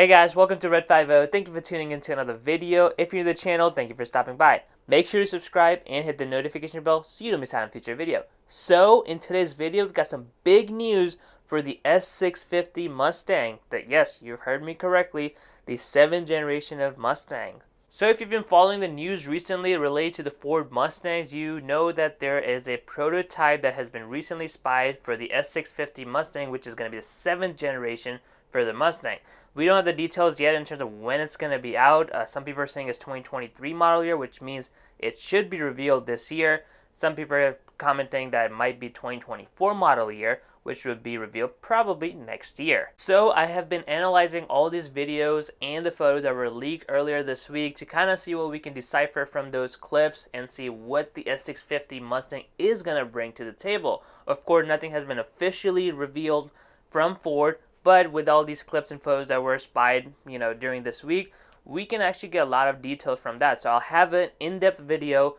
Hey guys, welcome to Red 50. Thank you for tuning into another video. If you're new to the channel, thank you for stopping by. Make sure to subscribe and hit the notification bell so you don't miss out on future video. So, in today's video, we've got some big news for the S650 Mustang. Yes, you've heard me correctly, the 7th generation of Mustang. So if you've been following the news recently related to the Ford Mustangs, you know that there is a prototype that has been recently spied for the S650 Mustang, which is going to be the 7th generation for the Mustang. We don't have the details yet in terms of when it's going to be out. Some people are saying it's 2023 model year, which means it should be revealed this year. Some people are commenting that it might be 2024 model year, which would be revealed probably next year. So I have been analyzing all these videos and the photos that were leaked earlier this week to kind of see what we can decipher from those clips and see what the S650 Mustang is going to bring to the table. Of course, nothing has been officially revealed from Ford, but with all these clips and photos that were spied, during this week, we can actually get a lot of details from that. So I'll have an in-depth video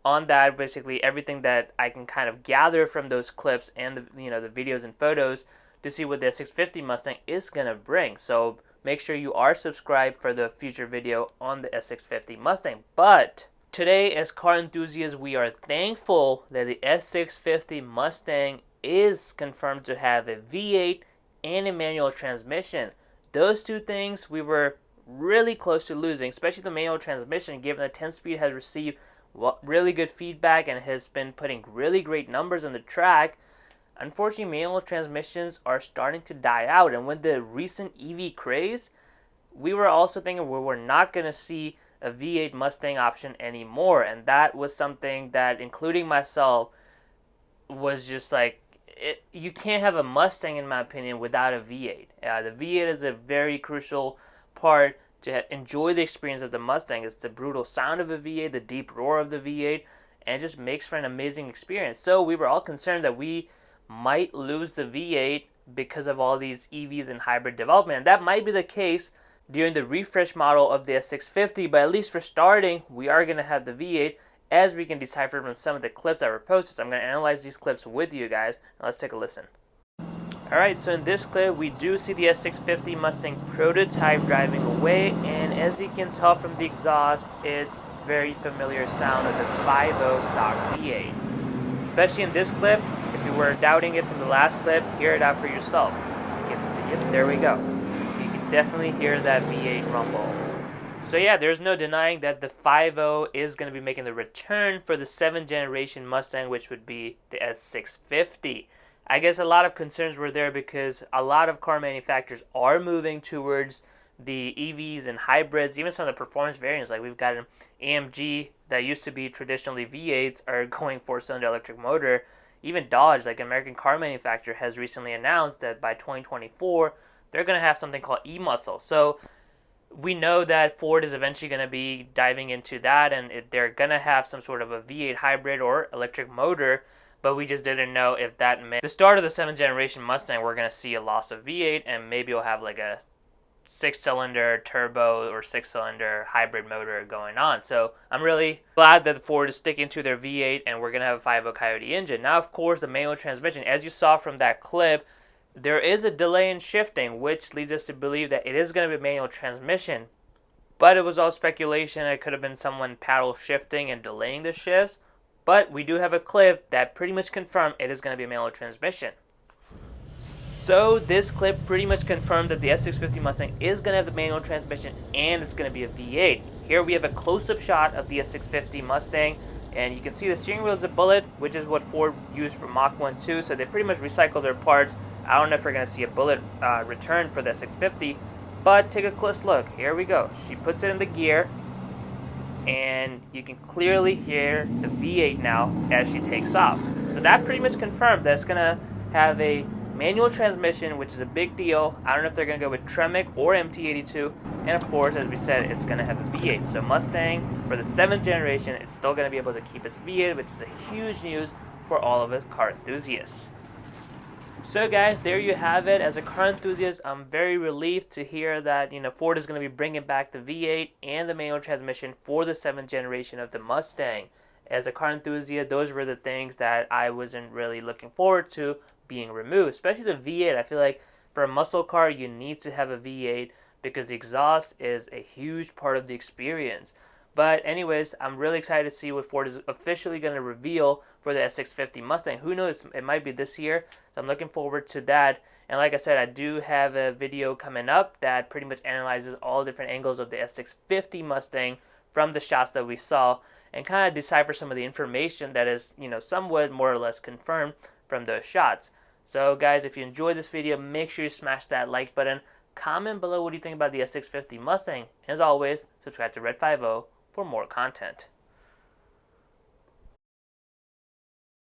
on that, basically everything that I can kind of gather from those clips and the videos and photos to see what the S650 Mustang is gonna bring. So make sure you are subscribed for the future video on the S650 Mustang. But today, as car enthusiasts, we are thankful that the S650 Mustang is confirmed to have a V8 and a manual transmission. Those two things we were really close to losing, especially the manual transmission, given that 10-speed has received really good feedback and has been putting really great numbers on the track. Unfortunately, manual transmissions are starting to die out, and with the recent EV craze, we were also thinking we were not going to see a V8 Mustang option anymore, and that was something that, including myself, was just like, you can't have a Mustang, in my opinion, without a V8. The V8 is a very crucial part to enjoy the experience of the Mustang. It's the brutal sound of a V8, the deep roar of the V8, and it just makes for an amazing experience. So we were all concerned that we might lose the V8 because of all these EVs and hybrid development. And that might be the case during the refresh model of the S650, but at least for starting, we are going to have the V8, as we can decipher from some of the clips that were posted. So I'm going to analyze these clips with you guys. Now let's take a listen. Alright, so in this clip, we do see the S650 Mustang prototype driving away, and as you can tell from the exhaust, it's very familiar sound of the 5.0 stock V8. Especially in this clip, if you were doubting it from the last clip, hear it out for yourself. Yep, there we go. You can definitely hear that V8 rumble. So yeah, there's no denying that the 5.0 is going to be making the return for the 7th generation Mustang, which would be the S650. I guess a lot of concerns were there because a lot of car manufacturers are moving towards the EVs and hybrids, even some of the performance variants. Like we've got an AMG that used to be traditionally V8s are going 4-cylinder electric motor. Even Dodge, like American car manufacturer, has recently announced that by 2024, they're going to have something called e-muscle. So we know that Ford is eventually going to be diving into that, and they're going to have some sort of a V8 hybrid or electric motor, but we just didn't know if that meant the start of the 7th generation Mustang, we're going to see a loss of V8, and maybe we'll have like a 6-cylinder turbo or 6-cylinder hybrid motor going on. So I'm really glad that Ford is sticking to their V8, and we're going to have a 5.0 Coyote engine. Now, of course, the manual transmission, as you saw from that clip, there is a delay in shifting, which leads us to believe that it is going to be manual transmission. But it was all speculation. It could have been someone paddle shifting and delaying the shifts. But we do have a clip that pretty much confirmed it is going to be a manual transmission. So this clip pretty much confirmed that the S650 Mustang is going to have the manual transmission and it's going to be a V8. Here we have a close-up shot of the S650 Mustang. And you can see the steering wheel is a bullet, which is what Ford used for Mach 1 too. So they pretty much recycled their parts. I don't know if we're going to see a bullet return for the S650, but take a close look. Here we go. She puts it in the gear, and you can clearly hear the V8 now as she takes off. So that pretty much confirmed that it's going to have a manual transmission, which is a big deal. I don't know if they're going to go with Tremec or MT82. And of course, as we said, it's going to have a V8. So Mustang, for the 7th generation, it's still going to be able to keep its V8, which is a huge news for all of us car enthusiasts. So guys, there you have it. As a car enthusiast, I'm very relieved to hear that Ford is going to be bringing back the V8 and the manual transmission for the 7th generation of the Mustang. As a car enthusiast, those were the things that I wasn't really looking forward to being removed, especially the V8. I feel like for a muscle car, you need to have a V8 because the exhaust is a huge part of the experience. But anyways, I'm really excited to see what Ford is officially going to reveal for the S650 Mustang. Who knows, it might be this year, so I'm looking forward to that. And like I said, I do have a video coming up that pretty much analyzes all different angles of the S650 Mustang from the shots that we saw and kind of decipher some of the information that is, somewhat more or less confirmed from those shots. So guys, if you enjoyed this video, make sure you smash that like button. Comment below what you think about the S650 Mustang. As always, subscribe to Red 50 for more content.